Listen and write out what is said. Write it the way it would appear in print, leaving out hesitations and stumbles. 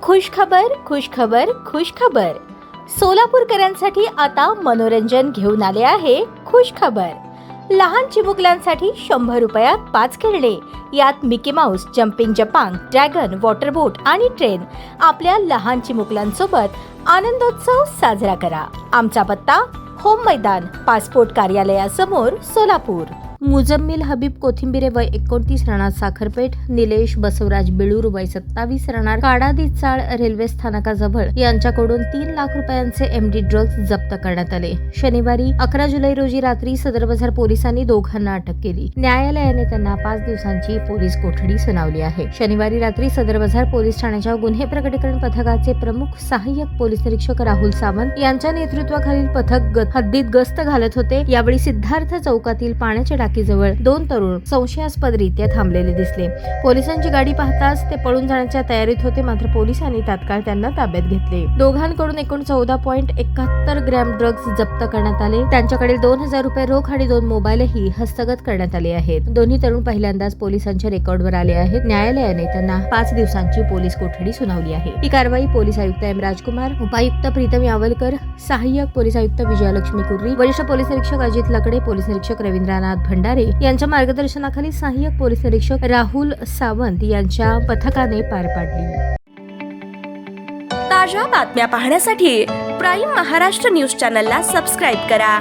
खुशखबर खुशखबर खुशखबर. सोलापूरकरांसाठी आता मनोरंजन घेऊन आले आहे खुशखबर. लहान चिमुकल्यांसाठी 100 रुपयात 5 खेळणे. यात मिकी माऊस, जम्पिंग जपांग, ड्रॅगन, वॉटर बोट आणि ट्रेन. आपल्या लहान चिमुकल्यांसोबत आनंदोत्सव साजरा करा. आमचा पत्ता होम मैदान, पासपोर्ट कार्यालयासमोर, सोलापूर. मुजम्मिल हबीब कोथिंबिरे वय 29 राहणार साखरपेठ. निलेश बसवराज बिळूर वय 27 राहणार काडादी चाळ रेल्वे स्थानकाजवळ यांच्याकडून 3 लाख रुपयांचे एमडी ड्रग्ज जप्त करण्यात आले. शनिवारी 11 जुलै रोजी रात्री सदर बाजार पोलिसांनी दोघांना अटक केली. न्यायालयाने त्यांना 5 दिवसांची पोलीस कोठडी सुनावली आहे. शनिवारी रात्री सदर बाजार पोलीस ठाण्याच्या गुन्हे प्रकटीकरण पथकाचे प्रमुख सहाय्यक पोलीस निरीक्षक राहुल सावंत यांच्या नेतृत्वाखालील पथक हद्दीत गस्त घालत होते. यावेळी सिद्धार्थ चौकातील पाण्याच्या टाकीजवळ 2 तरुण संशयास्पदरीत्या थांबलेले दिसले. पोलिसांची गाडी पाहताच ते पळून जाण्याच्या तयारीत होते, मात्र पोलिसांनी तात्काळ त्यांना ताब्यात घेतले. दोघांकडून एकूण 14.71 ग्रॅम ड्रग्ज जप्त करण्यात आले. त्यांच्याकडील 2000 रुपये रोख आणि 2 मोबाईलही हस्तगत करण्यात आले आहेत. दोन्ही तरुण पहिल्यांदाच पोलिसांच्या रेकॉर्डवर आले आहेत. न्यायालयाने त्यांना 5 दिवसांची पोलीस कोठडी सुनावली आहे. ही कारवाई पोलीस आयुक्त एम राजकुमार, उपायुक्त प्रीतम यावलकर, सहाय्यक पोलीस आयुक्त विजयलक्ष्मी कुर्री, वरिष्ठ पोलीस निरीक्षक अजित लकडे, पोलीस निरीक्षक रवींद्रनाथ भंडारे यांच्या मार्गदर्शनाखाली सहाय्यक पोलीस निरीक्षक राहुल सावंत यांच्या पथकाने पार पाडली. ताज्या बातम्या पाहण्यासाठी प्राईम महाराष्ट्र न्यूज चॅनलला सबस्क्राईब करा.